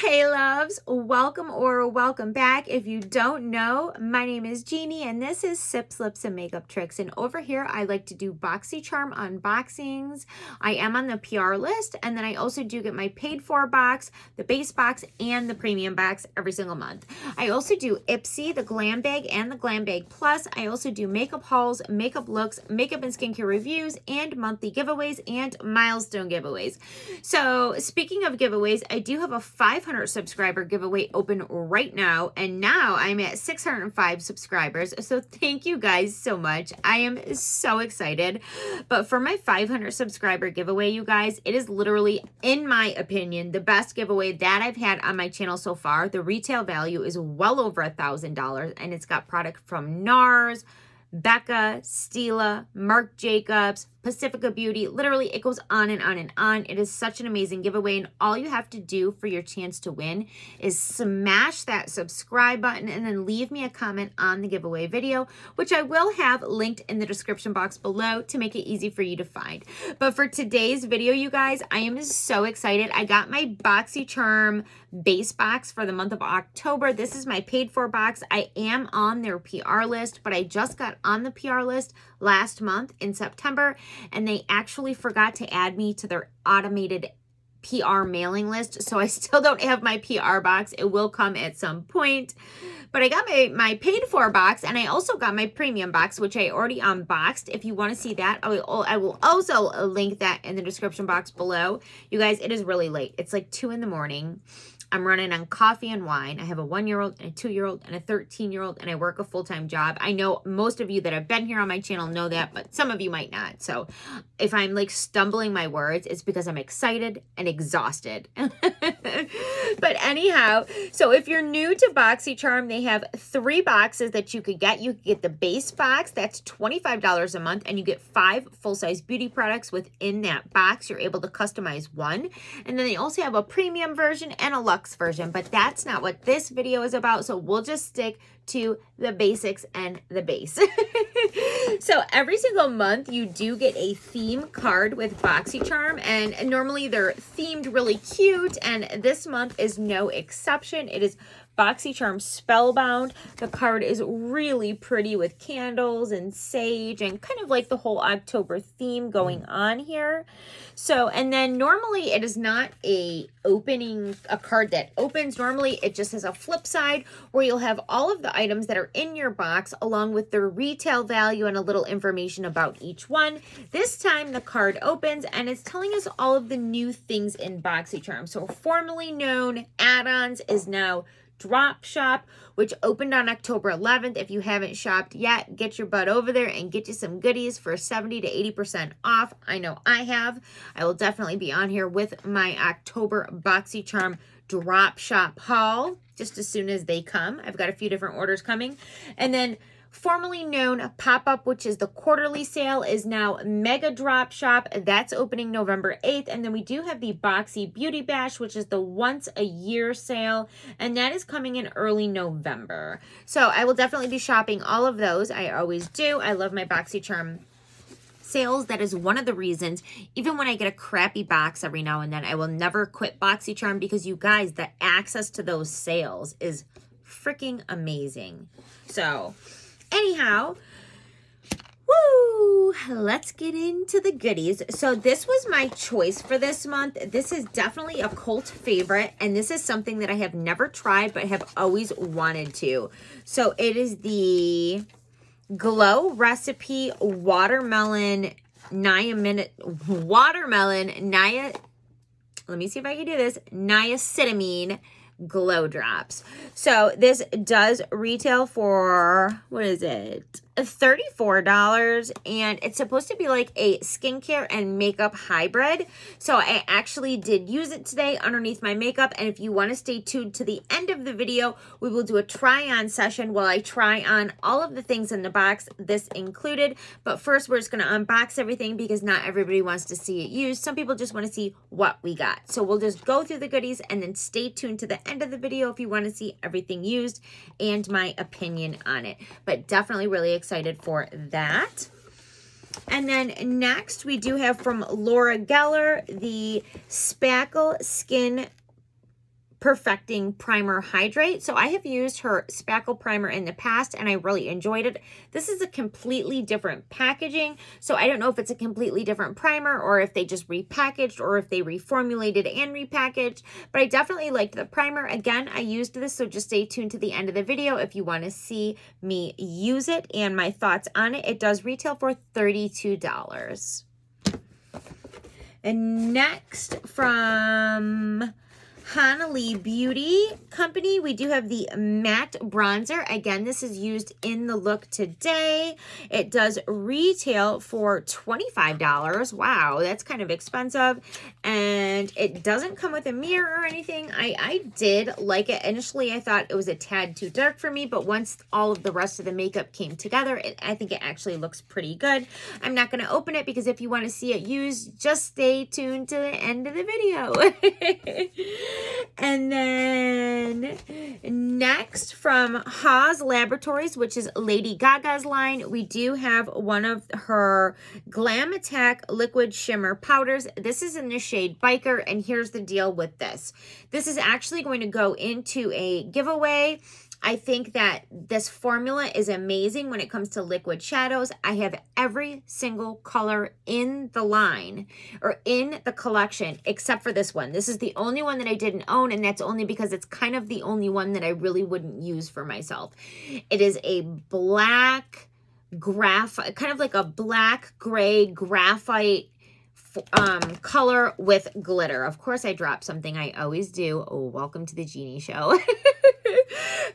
Hey loves, welcome back. If you don't know, my name is Jeannie and this is Sips, Lips, and Makeup Tricks. And over here, I like to do BoxyCharm unboxings. I am on the PR list, and then I also do get my paid for box, the base box, and the premium box every single month. I also do Ipsy, the Glam Bag, and the Glam Bag Plus. I also do makeup hauls, makeup looks, makeup and skincare reviews, and monthly giveaways and milestone giveaways. So speaking of giveaways, I do have a 500 subscriber giveaway open right now, and now I'm at 605 subscribers, so thank you guys so much. I am so excited. But for my 500 subscriber giveaway, you guys, it is literally, in my opinion, the best giveaway that I've had on my channel so far. The retail value is well over $1,000, and it's got product from NARS, Becca, Stila, Marc Jacobs, Pacifica Beauty. Literally, it goes on and on and on. It is such an amazing giveaway, and all you have to do for your chance to win is smash that subscribe button and then leave me a comment on the giveaway video, which I will have linked in the description box below to make it easy for you to find. But for today's video, you guys, I am so excited. I got my BoxyCharm base box for the month of October. This is my paid for box. I am on their PR list, but I just got on the PR list last month in September, and they actually forgot to add me to their automated PR mailing list. So I still don't have my PR box. It will come at some point. But I got my paid for box, and I also got my premium box, which I already unboxed. If you want to see that, I will also link that in the description box below. You guys, it is really late. It's like 2 in the morning. I'm running on coffee and wine. I have a 1-year-old and a 2-year-old and a 13-year-old, and I work a full-time job. I know most of you that have been here on my channel know that, but some of you might not. So if I'm like stumbling my words, it's because I'm excited and exhausted. But anyhow, so if you're new to BoxyCharm, they have 3 boxes that you could get. You could get the base box, that's $25 a month, and you get 5 full-size beauty products within that box. You're able to customize one. And then they also have a premium version and a luxe version, but that's not what this video is about, so we'll just stick to the basics and the base. So every single month you do get a theme card with BoxyCharm, and normally they're themed really cute, and this month is no exception. It is BoxyCharm Spellbound. The card is really pretty with candles and sage and kind of like the whole October theme going on here. So, and then normally it is not a card that opens. Normally it just has a flip side where you'll have all of the items that are in your box along with their retail value and a little information about each one. This time the card opens and it's telling us all of the new things in BoxyCharm. So formerly known add-ons is now Drop Shop, which opened on October 11th. If you haven't shopped yet, get your butt over there and get you some goodies for 70 to 80% off. I know I have. I will definitely be on here with my October BoxyCharm Drop Shop haul just as soon as they come. I've got a few different orders coming. And then formerly known Pop-Up, which is the quarterly sale, is now Mega Drop Shop. That's opening November 8th. And then we do have the Boxy Beauty Bash, which is the once a year sale, and that is coming in early November. So I will definitely be shopping all of those. I always do. I love my BoxyCharm sales. That is one of the reasons, even when I get a crappy box every now and then, I will never quit BoxyCharm, because you guys, the access to those sales is freaking amazing. So anyhow, woo, let's get into the goodies. So this was my choice for this month. This is definitely a cult favorite, and this is something that I have never tried but have always wanted to. So it is the Glow Recipe Watermelon Niacinamide. Let me see if I can do this. Niacinamide Glow Drops. So this does retail for, what is it, $34, and it's supposed to be like a skincare and makeup hybrid. So I actually did use it today underneath my makeup, and if you want to stay tuned to the end of the video, we will do a try-on session while I try on all of the things in the box, this included. But first, we're just going to unbox everything because not everybody wants to see it used. Some people just want to see what we got. So we'll just go through the goodies and then stay tuned to the end of the video if you want to see everything used and my opinion on it. But definitely really excited for that. And then next we do have from Laura Geller the Spackle Skin Perfecting Primer Hydrate. So I have used her Spackle primer in the past and I really enjoyed it. This is a completely different packaging. So I don't know if it's a completely different primer or if they just repackaged or if they reformulated and repackaged, but I definitely liked the primer. Again, I used this, so just stay tuned to the end of the video if you want to see me use it and my thoughts on it. It does retail for $32. And next, from Honolulu Beauty Company, we do have the matte bronzer. Again, this is used in the look today. It does retail for $25. Wow, that's kind of expensive. And it doesn't come with a mirror or anything. I did like it. Initially, I thought it was a tad too dark for me, but once all of the rest of the makeup came together, I think it actually looks pretty good. I'm not going to open it because if you want to see it used, just stay tuned to the end of the video. And then next, from Haas Laboratories, which is Lady Gaga's line, we do have one of her Glam Attack Liquid Shimmer Powders. This is in the shade Biker, and here's the deal with this. This is actually going to go into a giveaway. I think that this formula is amazing when it comes to liquid shadows. I have every single color in the line or in the collection except for this one. This is the only one that I didn't own, and that's only because it's kind of the only one that I really wouldn't use for myself. It is a black graphite, kind of like a black gray graphite color with glitter. Of course, I dropped something. I always do. Oh, welcome to the Genie Show.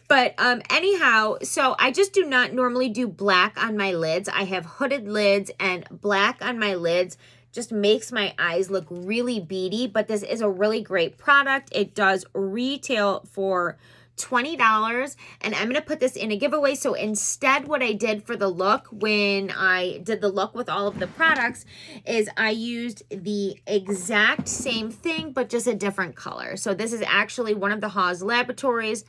But anyhow, so I just do not normally do black on my lids. I have hooded lids, and black on my lids just makes my eyes look really beady. But this is a really great product. It does retail for $20, and I'm going to put this in a giveaway. So instead, what I did for the look, when I did the look with all of the products, is I used the exact same thing, but just a different color. So this is actually one of the Haas Laboratories.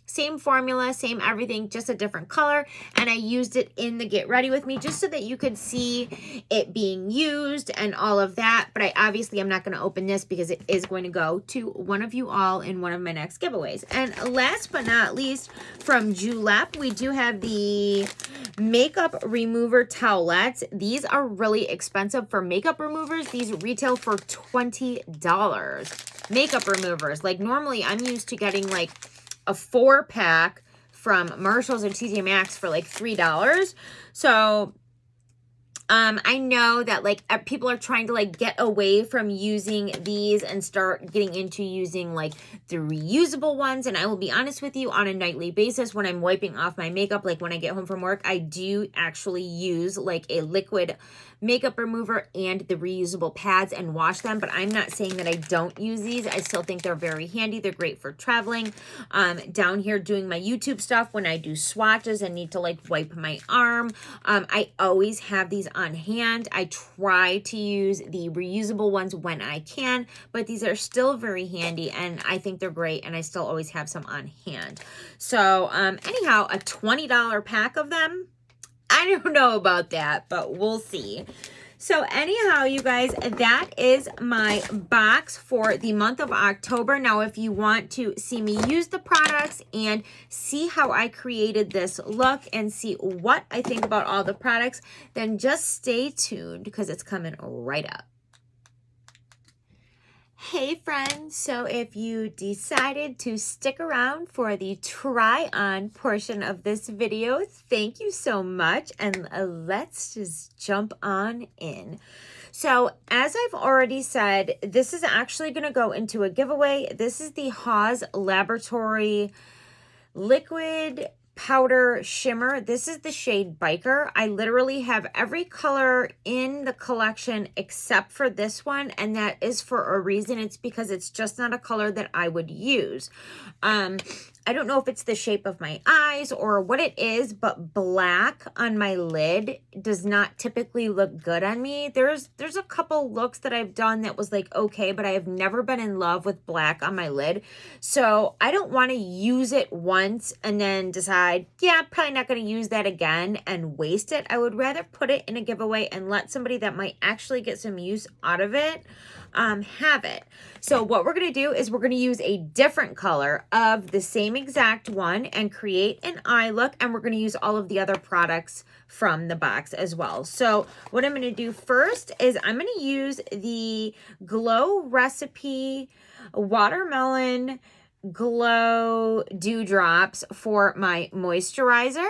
Same formula, same everything, just a different color. And I used it in the Get Ready With Me just so that you could see it being used and all of that. But I obviously am not going to open this because it is going to go to one of you all in one of my next giveaways. And last but not least, from Julep, we do have the makeup remover towelettes. These are really expensive for makeup removers. These retail for $20. Makeup removers. Like normally I'm used to getting like a 4-pack from Marshalls or TJ Maxx for like $3. So I know that like people are trying to like get away from using these and start getting into using like the reusable ones. And I will be honest with you, on a nightly basis, when I'm wiping off my makeup, like when I get home from work, I do actually use like a liquid makeup remover and the reusable pads and wash them. But I'm not saying that I don't use these. I still think they're very handy. They're great for traveling. Down here doing my YouTube stuff, when I do swatches and need to like wipe my arm, I always have these on hand. I try to use the reusable ones when I can, but these are still very handy and I think they're great, and I still always have some on hand. So anyhow, a $20 pack of them, I don't know about that, but we'll see. So anyhow, you guys, that is my box for the month of October. Now, if you want to see me use the products and see how I created this look and see what I think about all the products, then just stay tuned because it's coming right up. Hey friends, so if you decided to stick around for the try on portion of this video, thank you so much, and let's just jump on in. So as I've already said, this is actually going to go into a giveaway. This is the Haas Laboratory Liquid Powder Shimmer. This is the shade Biker. I literally have every color in the collection except for this one, and that is for a reason. It's because it's just not a color that I would use. I don't know if it's the shape of my eyes or what it is, but black on my lid does not typically look good on me. There's a couple looks that I've done that was like okay, but I have never been in love with black on my lid. So I don't want to use it once and then decide, yeah, I'm probably not going to use that again and waste it. I would rather put it in a giveaway and let somebody that might actually get some use out of it have it. So what we're going to do is we're going to use a different color of the same exact one and create an eye look, and we're going to use all of the other products from the box as well. So what I'm going to do first is I'm going to use the Glow Recipe Watermelon Glow Dewdrops for my moisturizer,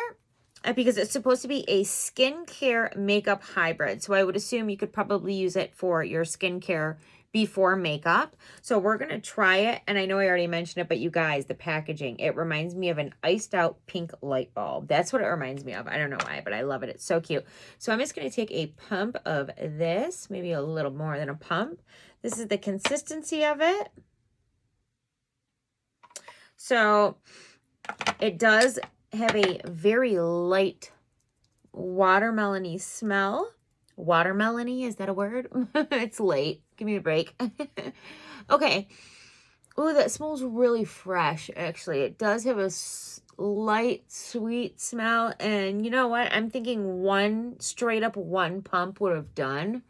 because it's supposed to be a skincare makeup hybrid. So I would assume you could probably use it for your skincare before makeup. So we're going to try it. And I know I already mentioned it, but you guys, the packaging, it reminds me of an iced out pink light bulb. That's what it reminds me of. I don't know why, but I love it. It's so cute. So I'm just going to take a pump of this, maybe a little more than a pump. This is the consistency of it. So it does have a very light watermelon-y smell. Watermelon-y, is that a word? It's late. Give me a break. Okay. Oh, that smells really fresh, actually. It does have a light, sweet smell. And you know what? I'm thinking straight up one pump would have done.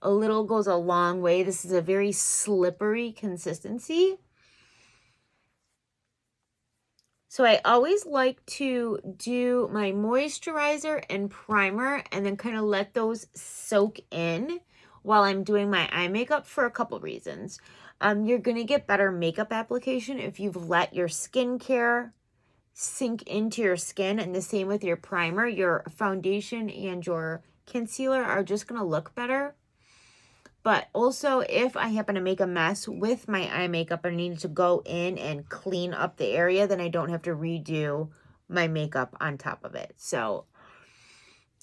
A little goes a long way. This is a very slippery consistency. So I always like to do my moisturizer and primer and then kind of let those soak in while I'm doing my eye makeup for a couple reasons. You're going to get better makeup application if you've let your skincare sink into your skin, and the same with your primer. Your foundation and your concealer are just going to look better. But also, if I happen to make a mess with my eye makeup and need to go in and clean up the area, then I don't have to redo my makeup on top of it. So,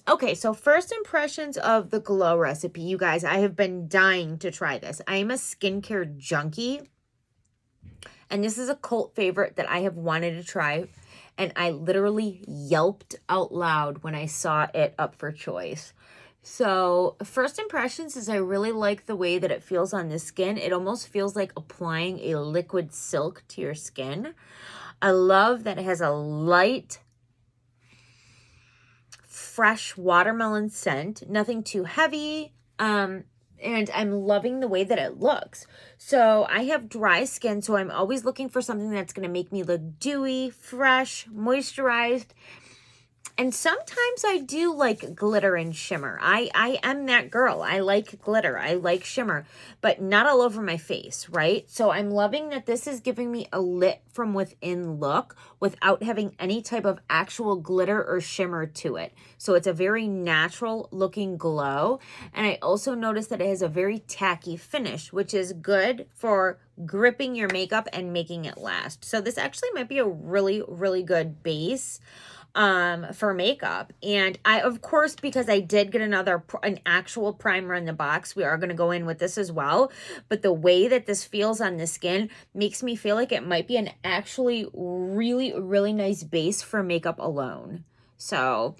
okay, so first impressions of the Glow Recipe. You guys, I have been dying to try this. I am a skincare junkie, and this is a cult favorite that I have wanted to try, and I literally yelped out loud when I saw it up for choice. So first impressions is I really like the way that it feels on the skin. It almost feels like applying a liquid silk to your skin. I love that it has a light, fresh watermelon scent, nothing too heavy. And I'm loving the way that it looks. So I have dry skin, so I'm always looking for something that's going to make me look dewy, fresh, moisturized. And sometimes I do like glitter and shimmer. I am that girl. I like glitter. I like shimmer, but not all over my face, right? So I'm loving that this is giving me a lit from within look without having any type of actual glitter or shimmer to it. So it's a very natural looking glow. And I also noticed that it has a very tacky finish, which is good for gripping your makeup and making it last. So this actually might be a really, really good base for makeup. And I, of course, because I did get an actual primer in the box, we are going to go in with this as well. But the way that this feels on the skin makes me feel like it might be an actually really, really nice base for makeup alone. So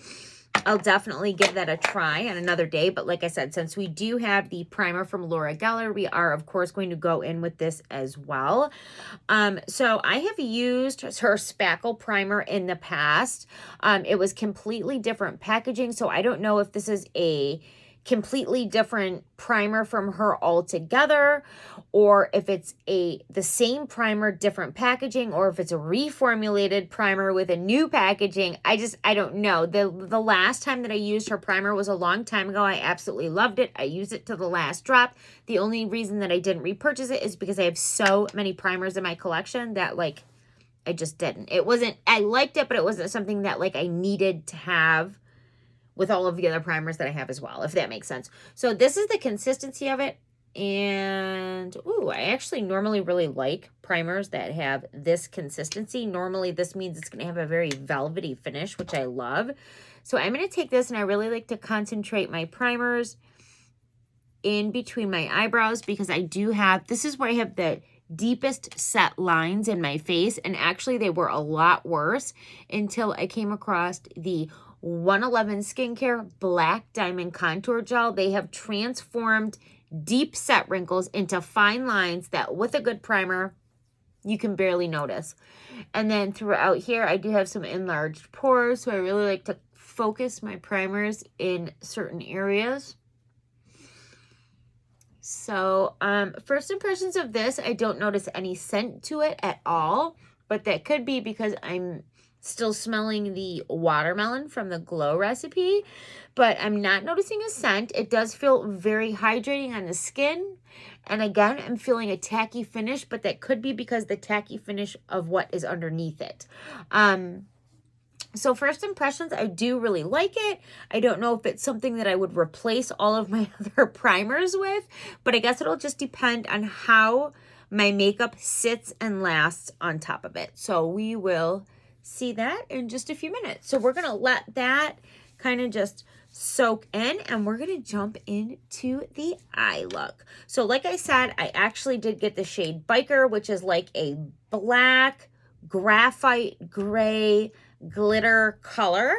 I'll definitely give that a try on another day. But like I said, since we do have the primer from Laura Geller, we are, of course, going to go in with this as well. So I have used her Spackle primer in the past. It was completely different packaging, so I don't know if this is a completely different primer from her altogether, or if it's the same primer, different packaging, or if it's a reformulated primer with a new packaging. I don't know. The last time that I used her primer was a long time ago. I absolutely loved it. I used it to the last drop. The only reason that I didn't repurchase it is because I have so many primers in my collection that, like, I just didn't. I liked it, but it wasn't something that, like, I needed to have with all of the other primers that I have as well, if that makes sense. So this is the consistency of it. And, ooh, I actually normally really like primers that have this consistency. Normally this means it's going to have a very velvety finish, which I love. So I'm going to take this, and I really like to concentrate my primers in between my eyebrows, because this is where I have the deepest set lines in my face. And actually they were a lot worse until I came across the 111 Skincare Black Diamond Contour Gel. They have transformed deep set wrinkles into fine lines that with a good primer, you can barely notice. And then throughout here, I do have some enlarged pores, so I really like to focus my primers in certain areas. So, first impressions of this, I don't notice any scent to it at all, but that could be because I'm still smelling the watermelon from the Glow recipe, but I'm not noticing a scent. It does feel very hydrating on the skin. And again, I'm feeling a tacky finish, but that could be because the tacky finish of what is underneath it. So first impressions, I do really like it. I don't know if it's something that I would replace all of my other primers with, but I guess it'll just depend on how my makeup sits and lasts on top of it. So we will see that in just a few minutes. So we're going to let that kind of just soak in, and we're going to jump into the eye look. So like I said, I actually did get the shade Biker, which is like a black, graphite gray, glitter color,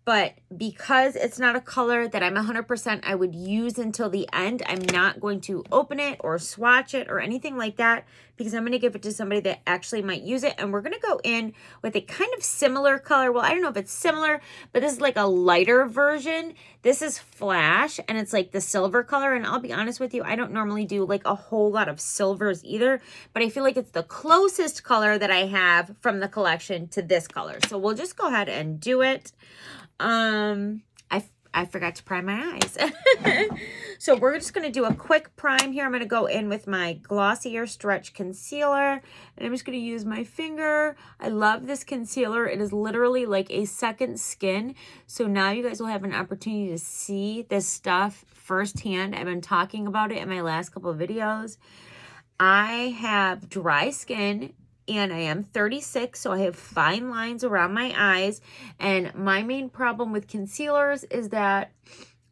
but because it's not a color that I'm 100% I would use until the end, I'm not going to open it or swatch it or anything like that, because I'm going to give it to somebody that actually might use it. And we're going to go in with a kind of similar color. Well, I don't know if it's similar, but this is like a lighter version. This is Flash, and it's like the silver color. And I'll be honest with you, I don't normally do like a whole lot of silvers either, but I feel like it's the closest color that I have from the collection to this color. So we'll just go ahead and do it. I forgot to prime my eyes. So we're just going to do a quick prime here. I'm going to go in with my Glossier Stretch Concealer, and I'm just going to use my finger. I love this concealer. It is literally like a second skin. So now you guys will have an opportunity to see this stuff firsthand. I've been talking about it in my last couple of videos. I have dry skin, and I am 36, so I have fine lines around my eyes. And my main problem with concealers is that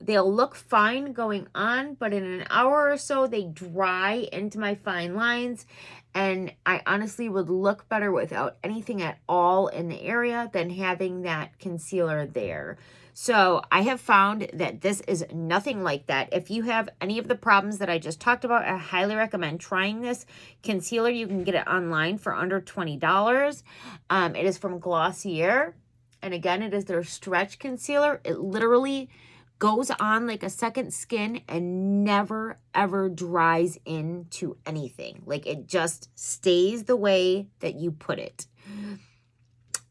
they'll look fine going on, but in an hour or so, they dry into my fine lines. And I honestly would look better without anything at all in the area than having that concealer there. So I have found that this is nothing like that. If you have any of the problems that I just talked about, I highly recommend trying this concealer. You can get it online for under $20. It is from Glossier. And again, it is their stretch concealer. It literally goes on like a second skin and never ever dries into anything. Like it just stays the way that you put it.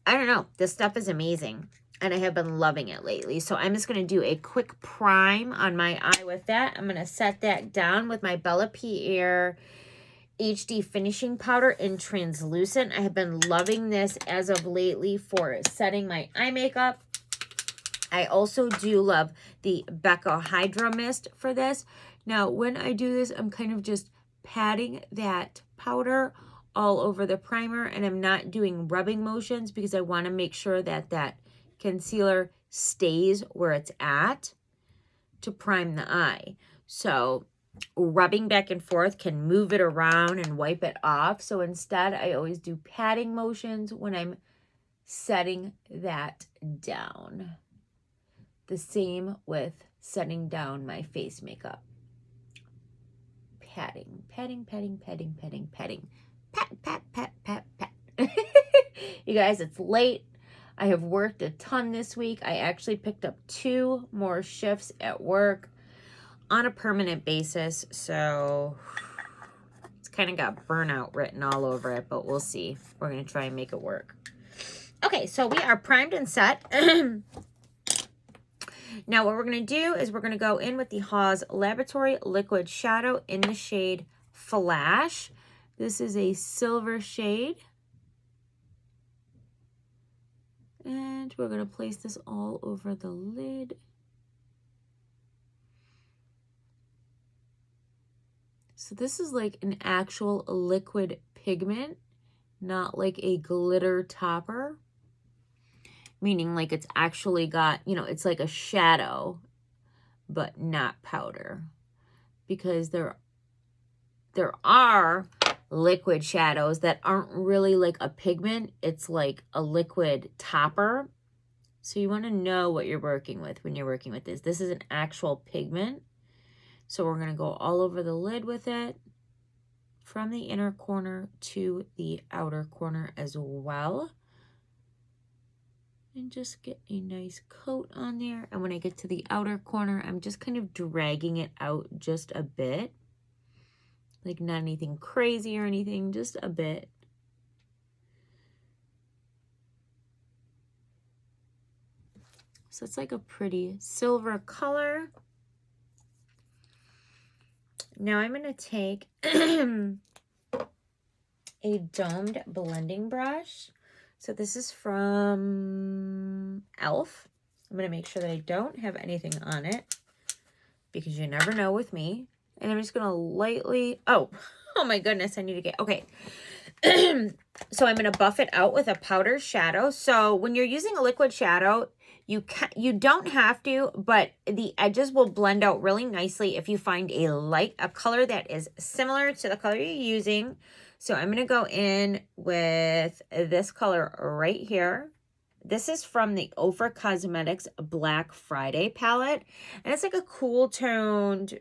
I don't know. This stuff is amazing, and I have been loving it lately. So I'm just going to do a quick prime on my eye with that. I'm going to set that down with my Bella Pierre HD finishing powder in translucent. I have been loving this as of lately for setting my eye makeup. I also do love the Becca Hydro Mist for this. Now, when I do this, I'm kind of just patting that powder all over the primer, and I'm not doing rubbing motions because I want to make sure that that concealer stays where it's at to prime the eye. So rubbing back and forth can move it around and wipe it off. So instead, I always do patting motions when I'm setting that down. The same with setting down my face makeup. Patting, patting, patting, patting, patting, patting. Pat, pat, pat, pat, pat. You guys, it's late. I have worked a ton this week. I actually picked up 2 more shifts at work on a permanent basis. So it's kind of got burnout written all over it, but we'll see. We're going to try and make it work. Okay, so we are primed and set. Now what we're going to do is we're going to go in with the Haws Laboratory Liquid Shadow in the shade Flash. This is a silver shade. And we're going to place this all over the lid. So this is like an actual liquid pigment, not like a glitter topper. Meaning like it's actually got, you know, it's like a shadow, but not powder. Because there are liquid shadows that aren't really like a pigment. It's like a liquid topper. So you want to know what you're working with when you're working with this. This is an actual pigment. So we're going to go all over the lid with it, from the inner corner to the outer corner as well. And just get a nice coat on there. And when I get to the outer corner, I'm just kind of dragging it out just a bit. Like not anything crazy or anything, just a bit. So it's like a pretty silver color. Now I'm going to take a domed blending brush. So this is from e.l.f. I'm going to make sure that I don't have anything on it because you never know with me. And I'm just going to lightly, oh my goodness, I need to get, okay. So I'm going to buff it out with a powder shadow. So when you're using a liquid shadow, you don't have to, but the edges will blend out really nicely if you find a color that is similar to the color you're using. So I'm going to go in with this color right here. This is from the Ofra Cosmetics Black Friday palette, and it's like a cool toned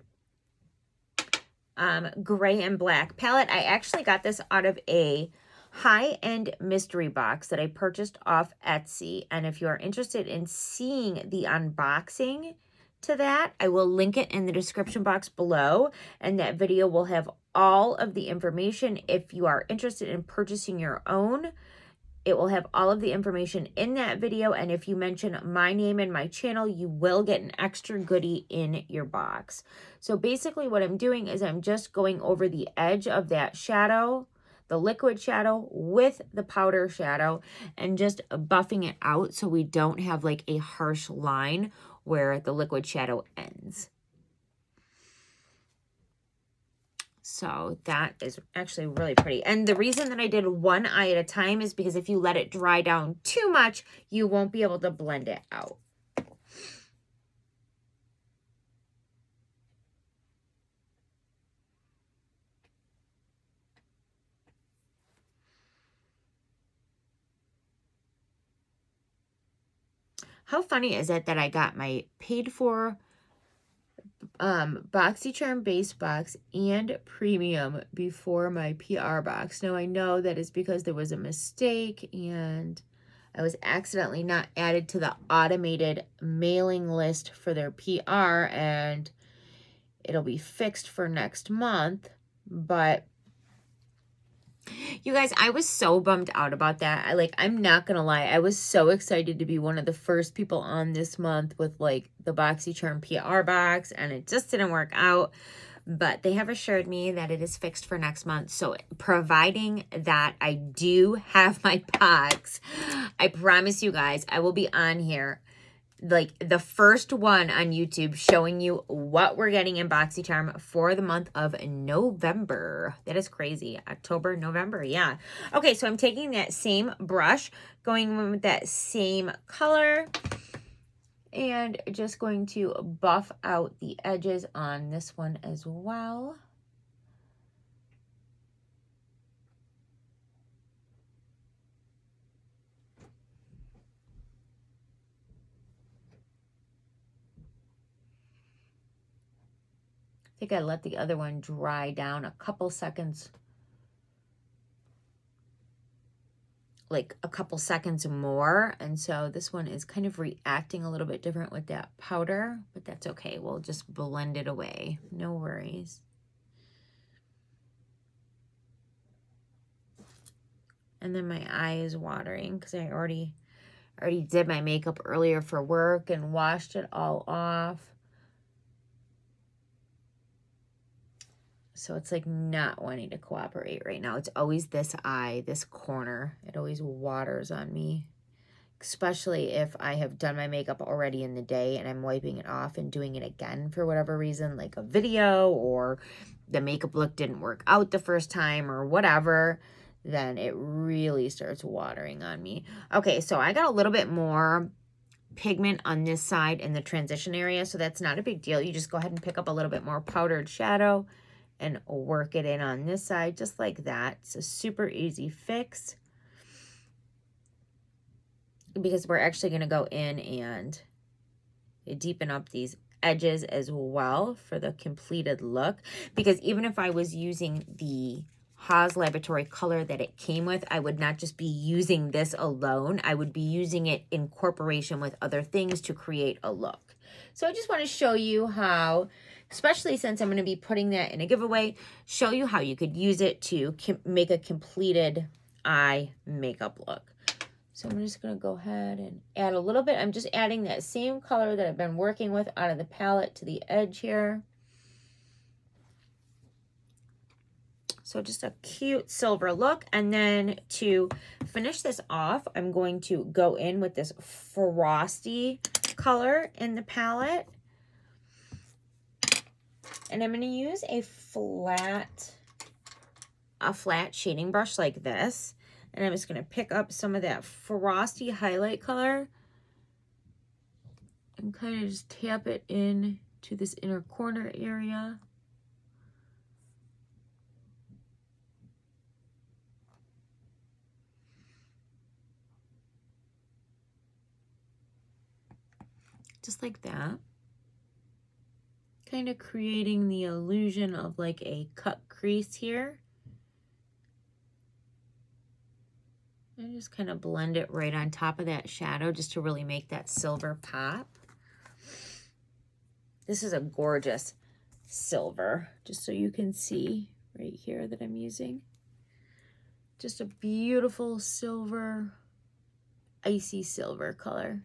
gray and black palette. I actually got this out of a high-end mystery box that I purchased off Etsy, and if you are interested in seeing the unboxing to that, I will link it in the description box below, and that video will have all of the information. If you are interested in purchasing your own, it will have all of the information in that video, and if you mention my name and my channel, you will get an extra goodie in your box. So basically what I'm doing is I'm just going over the edge of that shadow, the liquid shadow with the powder shadow, and just buffing it out so we don't have like a harsh line where the liquid shadow ends. So that is actually really pretty. And the reason that I did one eye at a time is because if you let it dry down too much, you won't be able to blend it out. How funny is it that I got my paid for BoxyCharm base box and premium before my PR box? Now I know that is because there was a mistake and I was accidentally not added to the automated mailing list for their PR, and it'll be fixed for next month. But you guys, I was so bummed out about that. I'm not gonna lie, I was so excited to be one of the first people on this month with like the BoxyCharm PR box, and it just didn't work out. But they have assured me that it is fixed for next month. So providing that I do have my box, I promise you guys, I will be on here like the first one on YouTube showing you what we're getting in BoxyCharm for the month of November. That is crazy. October, November. Yeah. Okay, so I'm taking that same brush, going with that same color, and just going to buff out the edges on this one as well. I think I let the other one dry down a couple seconds, like a couple seconds more. And so this one is kind of reacting a little bit different with that powder, but that's okay. We'll just blend it away. No worries. And then my eye is watering because I already did my makeup earlier for work and washed it all off. So it's like not wanting to cooperate right now. It's always this eye, this corner. It always waters on me, especially if I have done my makeup already in the day and I'm wiping it off and doing it again for whatever reason, like a video, or the makeup look didn't work out the first time or whatever, then it really starts watering on me. Okay, so I got a little bit more pigment on this side in the transition area, so that's not a big deal. You just go ahead and pick up a little bit more powdered shadow and work it in on this side, just like that. It's a super easy fix because we're actually going to go in and deepen up these edges as well for the completed look. Because even if I was using the Haas Laboratory color that it came with, I would not just be using this alone. I would be using it in corporation with other things to create a look. So I just want to show you how especially since I'm going to be putting that in a giveaway, show you how you could use it to make a completed eye makeup look. So I'm just going to go ahead and add a little bit. I'm just adding that same color that I've been working with out of the palette to the edge here. So just a cute silver look. And then to finish this off, I'm going to go in with this frosty color in the palette. And I'm going to use a flat shading brush like this. And I'm just going to pick up some of that frosty highlight color and kind of just tap it in to this inner corner area. Just like that. Kind of creating the illusion of like a cut crease here. And just kind of blend it right on top of that shadow just to really make that silver pop. This is a gorgeous silver, just so you can see right here that I'm using. Just a beautiful silver, icy silver color.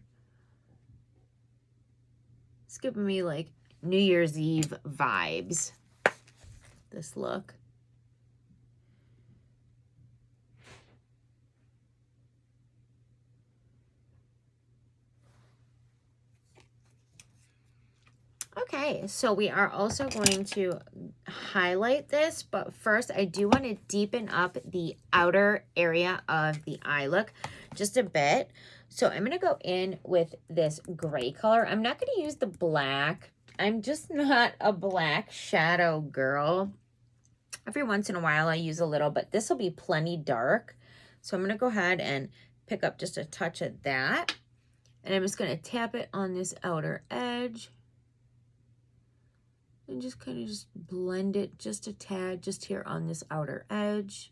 It's giving me like New Year's Eve vibes, this look. Okay, so we are also going to highlight this, but first I do want to deepen up the outer area of the eye look just a bit. So I'm going to go in with this gray color. I'm not going to use the black. I'm just not a black shadow girl. Every once in a while I use a little, but this will be plenty dark. So I'm going to go ahead and pick up just a touch of that. And I'm just going to tap it on this outer edge. And just kind of just blend it just a tad just here on this outer edge.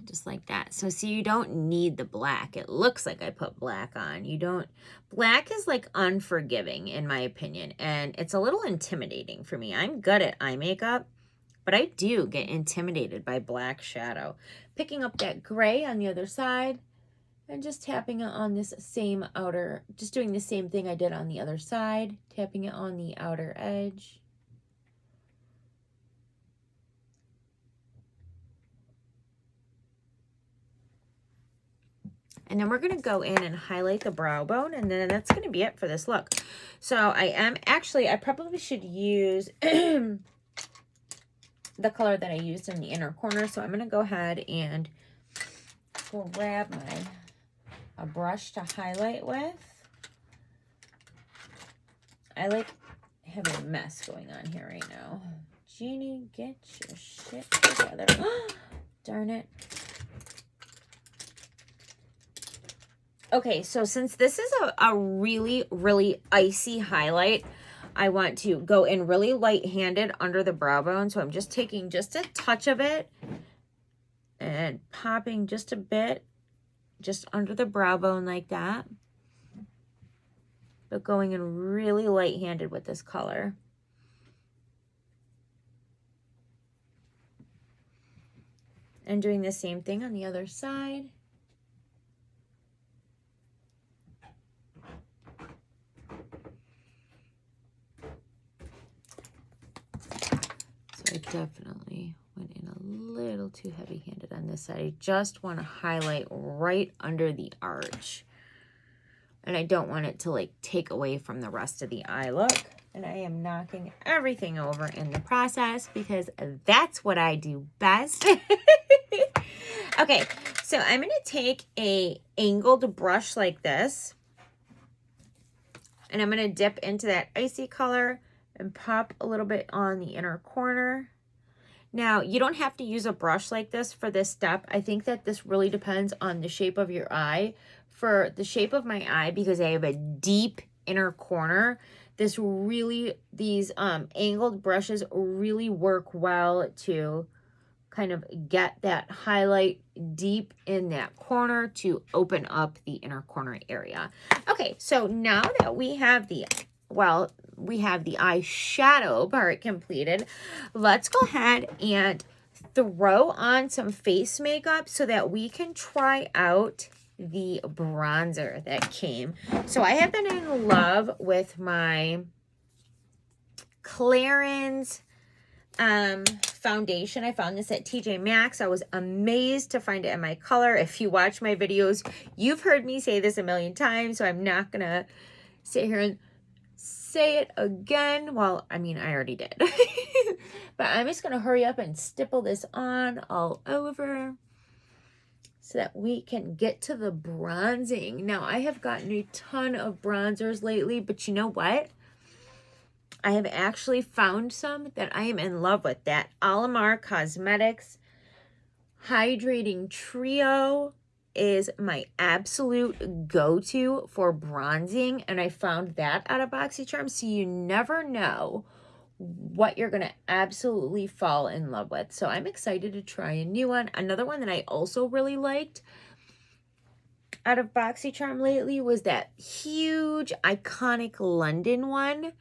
Just like that. So see, you don't need the black. It looks like I put black on. You don't. Black is like unforgiving in my opinion. And it's a little intimidating for me. I'm good at eye makeup, but I do get intimidated by black shadow. Picking up that gray on the other side. And just tapping it on this same outer, just doing the same thing I did on the other side, tapping it on the outer edge. And then we're going to go in and highlight the brow bone, and then that's going to be it for this look. So I probably should use the color that I used in the inner corner. So I'm going to go ahead and grab a brush to highlight with. I like having a mess going on here right now. Jeannie, get your shit together. Darn it. Okay, so since this is a really, really icy highlight, I want to go in really light-handed under the brow bone. So I'm just taking just a touch of it and popping just a bit just under the brow bone like that, but going in really light-handed with this color. And doing the same thing on the other side. So I definitely went in a little too heavy-handed on this side. I just want to highlight right under the arch. And I don't want it to like take away from the rest of the eye look. And I am knocking everything over in the process because that's what I do best. Okay, so I'm going to take a angled brush like this. And I'm going to dip into that icy color and pop a little bit on the inner corner. Now, you don't have to use a brush like this for this step. I think that this really depends on the shape of your eye. For the shape of my eye, because I have a deep inner corner, these angled brushes really work well to kind of get that highlight deep in that corner to open up the inner corner area. Okay, so now that we have the, well, we have the eyeshadow part completed, let's go ahead and throw on some face makeup so that we can try out the bronzer that came. So I have been in love with my Clarins foundation. I found this at TJ Maxx. I was amazed to find it in my color. If you watch my videos, you've heard me say this a million times, so I'm not gonna sit here and say it again. Well, I mean, I already did. But I'm just gonna hurry up and stipple this on all over so that we can get to the bronzing. Now, I have gotten a ton of bronzers lately, but you know what? I have actually found some that I am in love with. That Alamar Cosmetics Hydrating Trio is my absolute go-to for bronzing, and I found that out of BoxyCharm, so you never know what you're going to absolutely fall in love with. So I'm excited to try a new one. Another one that I also really liked out of BoxyCharm lately was that huge, iconic London one.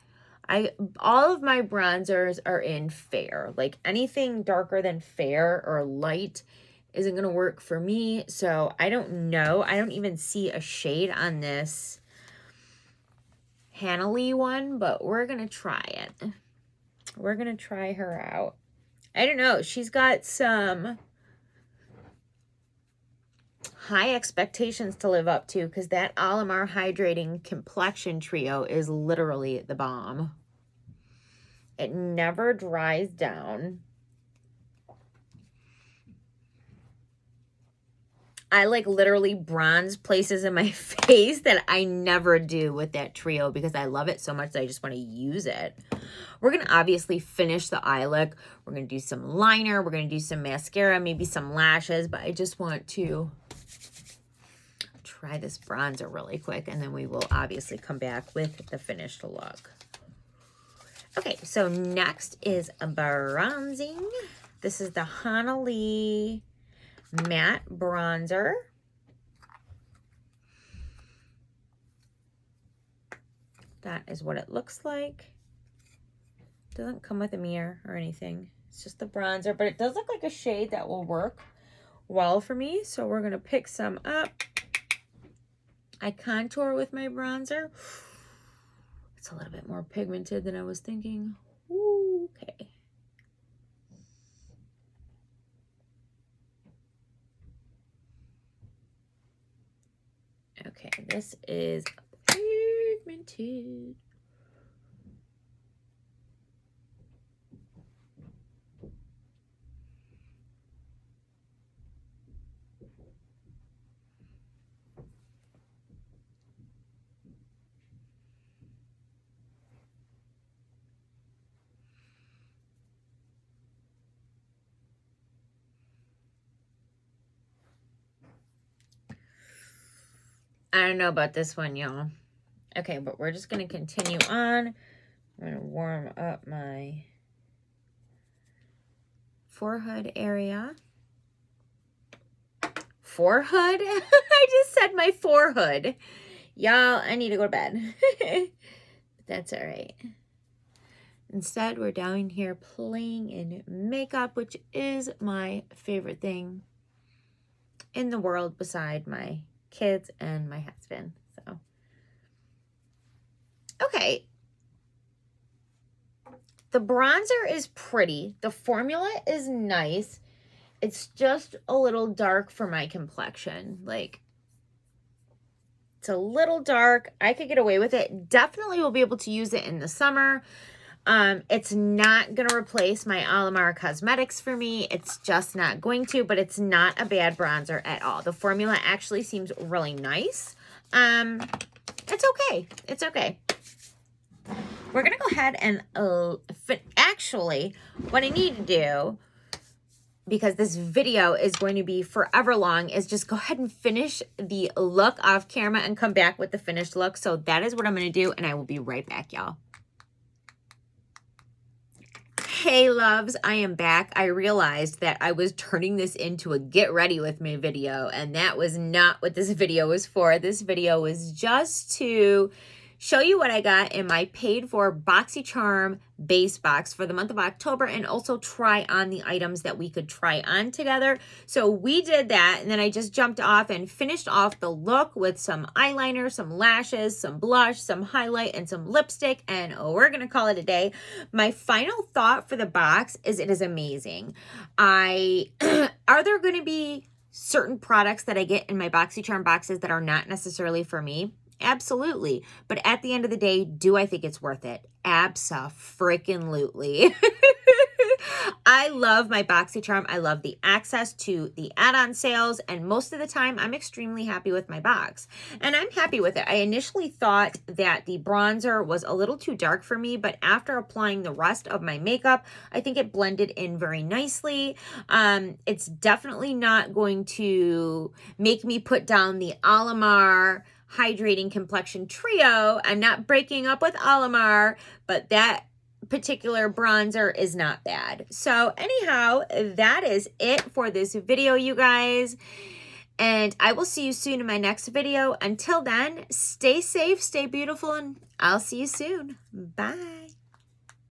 All of my bronzers are in fair. Like anything darker than fair or light isn't going to work for me. So I don't know. I don't even see a shade on this Hannah Lee one, but we're going to try it. We're going to try her out. I don't know. She's got some high expectations to live up to because that Alamar Hydrating Complexion Trio is literally the bomb. It never dries down. I like literally bronze places in my face that I never do with that trio because I love it so much that I just want to use it. We're going to obviously finish the eye look. We're going to do some liner. We're going to do some mascara, maybe some lashes, but I just want to try this bronzer really quick, and then we will obviously come back with the finished look. Okay, so next is bronzing. This is the Hannah Lee Matte Bronzer. That is what it looks like. Doesn't come with a mirror or anything. It's just the bronzer, but it does look like a shade that will work well for me. So we're going to pick some up. I contour with my bronzer. It's a little bit more pigmented than I was thinking. Ooh, okay. Okay, this is pigmented. I don't know about this one, y'all. Okay, but we're just going to continue on. I'm going to warm up my forehead area. Forehead? I just said my forehead. Y'all, I need to go to bed. That's all right. Instead, we're down here playing in makeup, which is my favorite thing in the world beside my kids and my husband. So, okay. The bronzer is pretty. The formula is nice. It's just a little dark for my complexion. Like, it's a little dark. I could get away with it. Definitely will be able to use it in the summer. It's not going to replace my Alamar Cosmetics for me. It's just not going to, but it's not a bad bronzer at all. The formula actually seems really nice. It's okay. It's okay. We're going to go ahead and, actually, what I need to do, because this video is going to be forever long, is just go ahead and finish the look off camera and come back with the finished look. So that is what I'm going to do, and I will be right back, y'all. Hey loves, I am back. I realized that I was turning this into a get ready with me video, and that was not what this video was for. This video was just to show you what I got in my paid for BoxyCharm base box for the month of October, and also try on the items that we could try on together. So we did that, and then I just jumped off and finished off the look with some eyeliner, some lashes, some blush, some highlight, and some lipstick, and we're gonna call it a day. My final thought for the box is it is amazing. Are there gonna be certain products that I get in my BoxyCharm boxes that are not necessarily for me? Absolutely. But at the end of the day, do I think it's worth it? Abso-freaking-lutely. I love my BoxyCharm. I love the access to the add-on sales, and most of the time I'm extremely happy with my box, and I'm happy with it. I initially thought that the bronzer was a little too dark for me, but after applying the rest of my makeup, I think it blended in very nicely. It's definitely not going to make me put down the Alamar Hydrating Complexion Trio. I'm not breaking up with Alamar, but that particular bronzer is not bad. So anyhow, that is it for this video, you guys. And I will see you soon in my next video. Until then, stay safe, stay beautiful, and I'll see you soon. Bye.